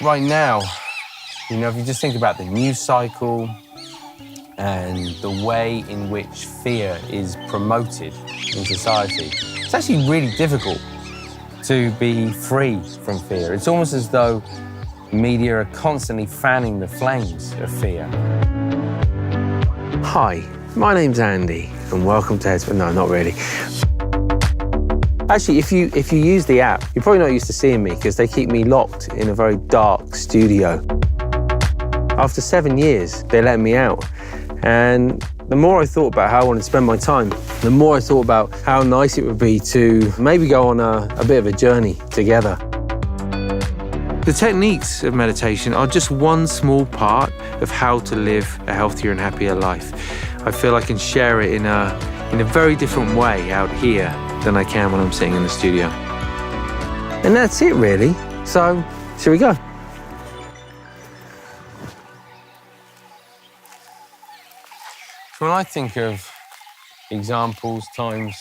right now, if you just think about the news cycle and the way in which fear is promoted in society, it's actually really difficult to be free from fear. It's almost as though media are constantly fanning the flames of fear. Hi, my name's Andy, and welcome to Headspace. No, not really. Actually, if you use the app, you're probably not used to seeing me because they keep me locked in a very dark studio. After 7 years, they let me out. And the more I thought about how I wanted to spend my time, the more I thought about how nice it would be to maybe go on a bit of a journey together. The techniques of meditation are just one small part of how to live a healthier and happier life. I feel I can share it in a very different way out here than I can when I'm sitting in the studio. And that's it, really. So, shall we go? When I think of examples, times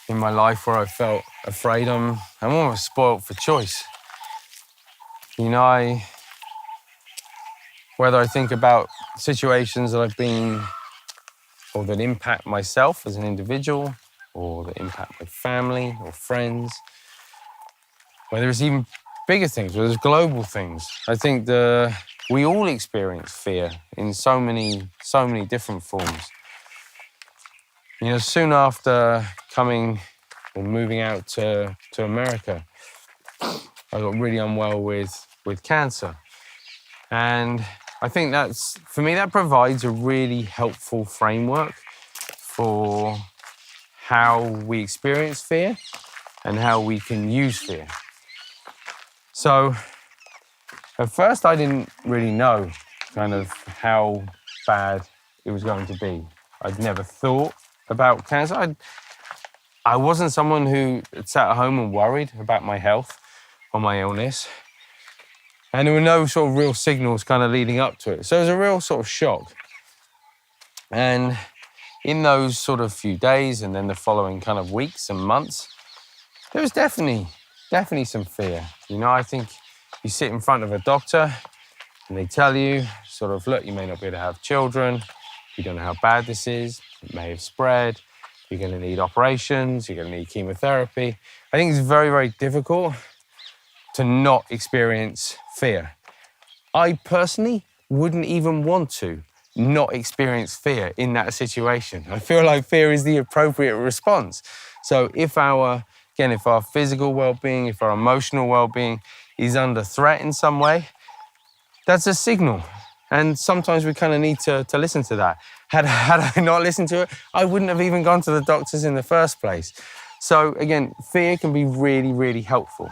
in my life where I felt afraid, I'm almost spoilt for choice. Whether I think about situations that I've been, or that impact myself as an individual, or that impact my family or friends, whether it's even bigger things, whether it's global things. I think we all experience fear in so many different forms. Soon after coming or moving out to America, I got really unwell with cancer. And I think for me, that provides a really helpful framework for how we experience fear and how we can use fear. So at first, I didn't really know kind of how bad it was going to be. I'd never thought about cancer. I wasn't someone who sat at home and worried about my health or my illness. And there were no sort of real signals kind of leading up to it. So it was a real sort of shock. And in those sort of few days and then the following kind of weeks and months, there was definitely some fear. I think you sit in front of a doctor and they tell you sort of, look, you may not be able to have children. You don't know how bad this is. It may have spread. You're going to need operations. You're going to need chemotherapy. I think it's very, very difficult to not experience fear. I personally wouldn't even want to not experience fear in that situation. I feel like fear is the appropriate response. So if our physical well-being, if our emotional well-being is under threat in some way, that's a signal. And sometimes we kind of need to listen to that. Had I not listened to it, I wouldn't have even gone to the doctors in the first place. So again, fear can be really, really helpful.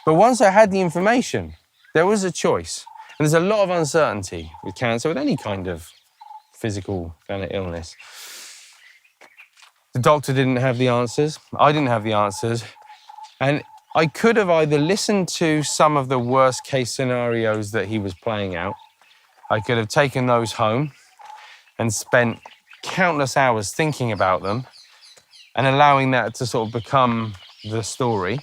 But once I had the information, there was a choice. And there's a lot of uncertainty with cancer, with any kind of physical kind of illness. The doctor didn't have the answers. I didn't have the answers. And I could have either listened to some of the worst case scenarios that he was playing out. I could have taken those home and spent countless hours thinking about them and allowing that to sort of become the story.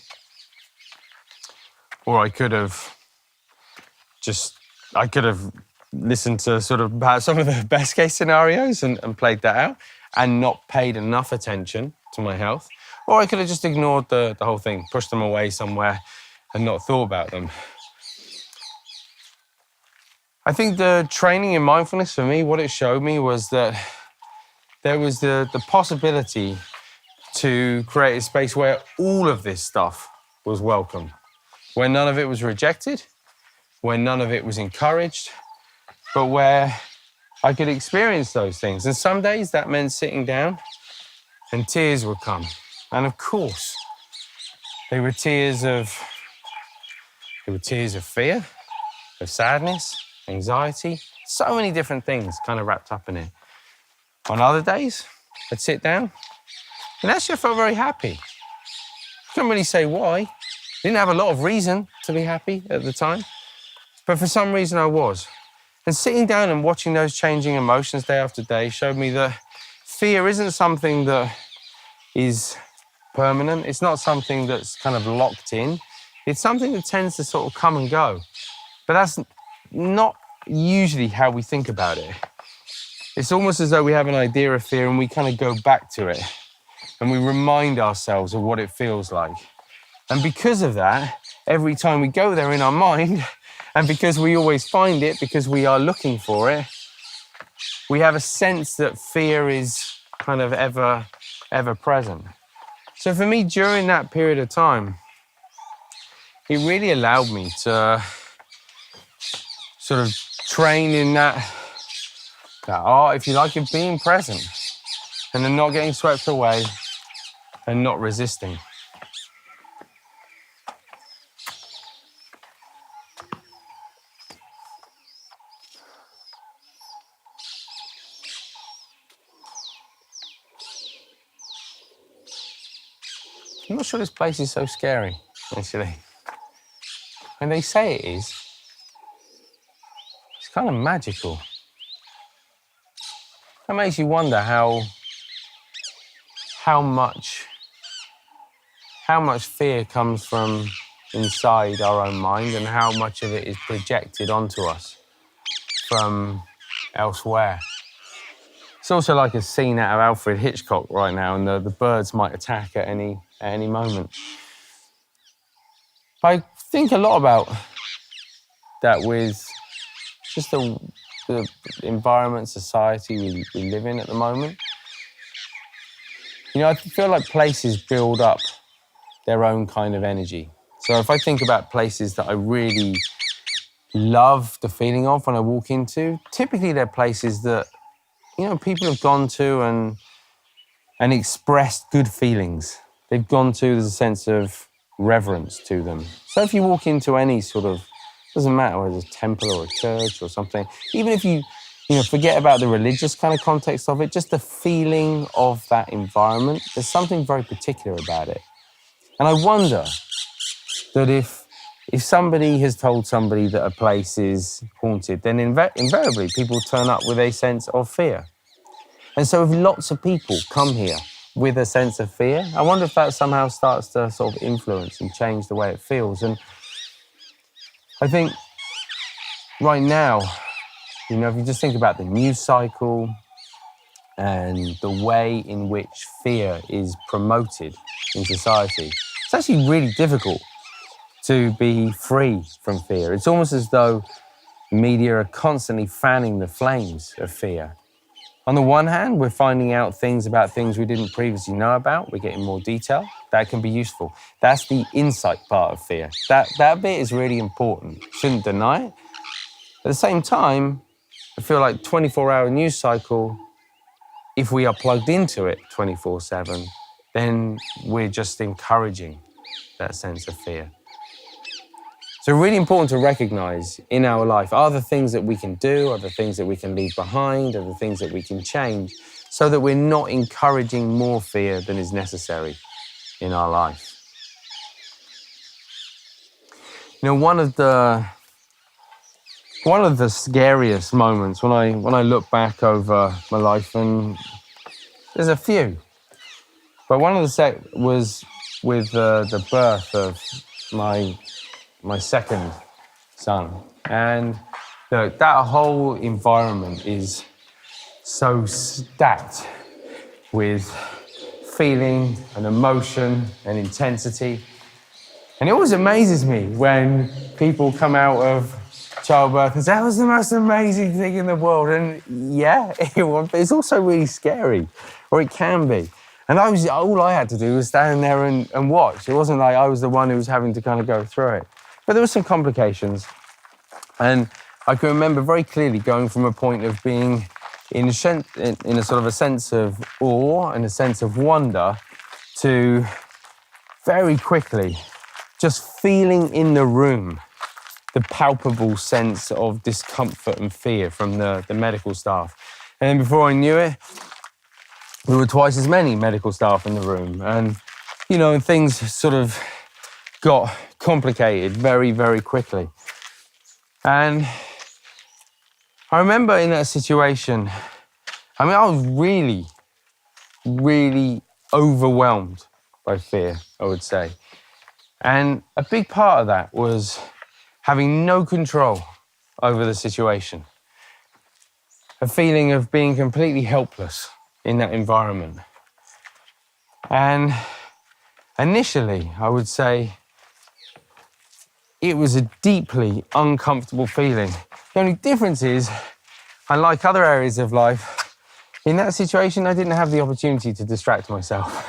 Or I could have listened to sort of some of the best case scenarios and played that out and not paid enough attention to my health. Or I could have just ignored the whole thing, pushed them away somewhere and not thought about them. I think the training in mindfulness for me, what it showed me was that there was the possibility to create a space where all of this stuff was welcome, where none of it was rejected, where none of it was encouraged, but where I could experience those things. And some days that meant sitting down and tears would come. And of course, they were tears of fear, of sadness, anxiety, so many different things kind of wrapped up in it. On other days, I'd sit down and actually I felt very happy. Couldn't really say why. Didn't have a lot of reason to be happy at the time, but for some reason I was. And sitting down and watching those changing emotions day after day showed me that fear isn't something that is permanent. It's not something that's kind of locked in. It's something that tends to sort of come and go. But that's not usually how we think about it. It's almost as though we have an idea of fear and we kind of go back to it and we remind ourselves of what it feels like. And because of that, every time we go there in our mind, and because we always find it, because we are looking for it, we have a sense that fear is kind of ever present. So for me, during that period of time, it really allowed me to sort of train in that art, if you like, of being present and then not getting swept away and not resisting. I'm not sure this place is so scary, actually. When they say it is, it's kind of magical. That makes you wonder how much fear comes from inside our own mind and how much of it is projected onto us from elsewhere. It's also like a scene out of Alfred Hitchcock right now, and the birds might attack at any moment. I think a lot about that with just the environment, society we live in at the moment. You know, I feel like places build up their own kind of energy. So if I think about places that I really love the feeling of when I walk into, typically they're places that, you know, people have gone to and expressed good feelings. They've gone to, there's a sense of reverence to them. So if you walk into any sort of, doesn't matter whether it's a temple or a church or something, even if you forget about the religious kind of context of it, just the feeling of that environment, there's something very particular about it. And I wonder that if somebody has told somebody that a place is haunted, then invariably people turn up with a sense of fear. And so if lots of people come here with a sense of fear, I wonder if that somehow starts to sort of influence and change the way it feels. And I think right now, you know, if you just think about the news cycle and the way in which fear is promoted in society, it's actually really difficult to be free from fear. It's almost as though media are constantly fanning the flames of fear. On the one hand, we're finding out things about things we didn't previously know about. We're getting more detail. That can be useful. That's the insight part of fear. That bit is really important. Shouldn't deny it. At the same time, I feel like 24-hour news cycle, if we are plugged into it 24/7, then we're just encouraging that sense of fear. So really important to recognize in our life, are the things that we can do, are the things that we can leave behind, are the things that we can change, so that we're not encouraging more fear than is necessary in our life. You know, one of the scariest moments when I look back over my life, and there's a few, but one of the was with the birth of my second son. And that whole environment is so stacked with feeling and emotion and intensity. And it always amazes me when people come out of childbirth and say, that was the most amazing thing in the world. And yeah, but it's also really scary, or it can be. And all I had to do was stand there and watch. It wasn't like I was the one who was having to kind of go through it. But there were some complications. And I can remember very clearly going from a point of being in a sort of a sense of awe and a sense of wonder to very quickly just feeling in the room the palpable sense of discomfort and fear from the medical staff. And then before I knew it, there were twice as many medical staff in the room. And, you know, and things sort of got complicated very, very quickly. And I remember in that situation, I was really, really overwhelmed by fear, I would say. And a big part of that was having no control over the situation, a feeling of being completely helpless in that environment. And initially, I would say, it was a deeply uncomfortable feeling. The only difference is, unlike other areas of life, in that situation, I didn't have the opportunity to distract myself.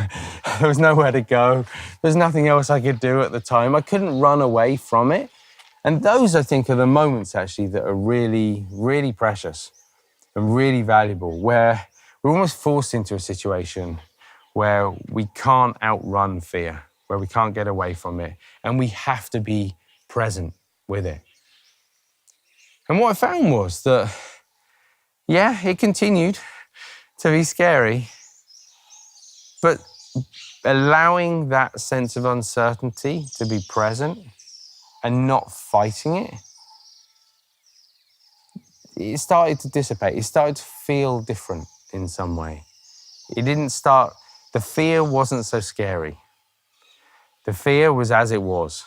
There was nowhere to go. There's nothing else I could do at the time. I couldn't run away from it. And those, I think, are the moments, actually, that are really, really precious and really valuable, where we're almost forced into a situation where we can't outrun fear, where we can't get away from it, and we have to be present with it. And what I found was that, yeah, it continued to be scary, but allowing that sense of uncertainty to be present and not fighting it, it started to dissipate. It started to feel different in some way. The fear wasn't so scary. The fear was as it was.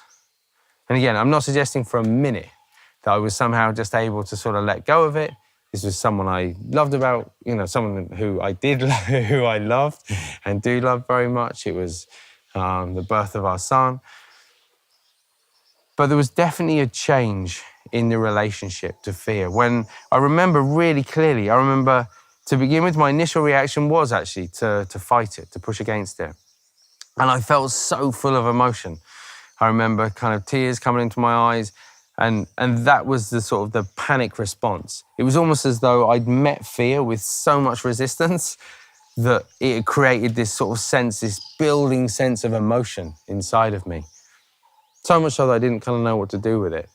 And again, I'm not suggesting for a minute that I was somehow just able to sort of let go of it. This was someone I loved someone who I loved and do love very much. It was the birth of our son. But there was definitely a change in the relationship to fear. When I remember really clearly, to begin with, my initial reaction was actually to fight it, to push against it. And I felt so full of emotion. I remember kind of tears coming into my eyes. And that was the sort of the panic response. It was almost as though I'd met fear with so much resistance that it created this sort of sense, this building sense of emotion inside of me. So much so that I didn't kind of know what to do with it.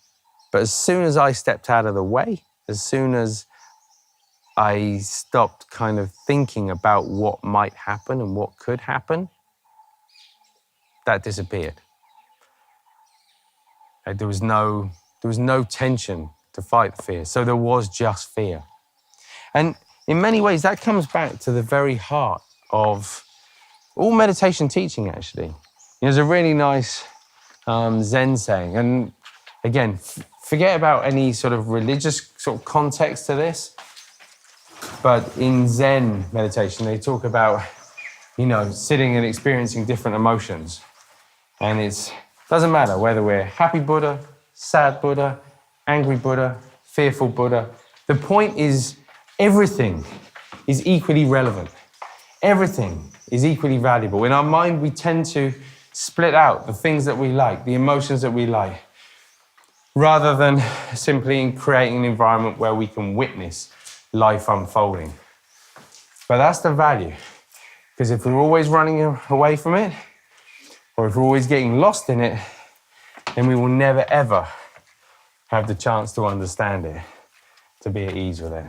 But as soon as I stepped out of the way, as soon as I stopped kind of thinking about what might happen and what could happen, that disappeared. There was no tension to fight the fear. So there was just fear. And in many ways, that comes back to the very heart of all meditation teaching, actually. There's a really nice Zen saying. And again, forget about any sort of religious sort of context to this. But in Zen meditation, they talk about, sitting and experiencing different emotions. And it doesn't matter whether we're happy Buddha, sad Buddha, angry Buddha, fearful Buddha. The point is, everything is equally relevant. Everything is equally valuable. In our mind, we tend to split out the things that we like, the emotions that we like, rather than simply creating an environment where we can witness life unfolding. But that's the value. Because if we're always running away from it, or if we're always getting lost in it, then we will never, ever have the chance to understand it, to be at ease with it.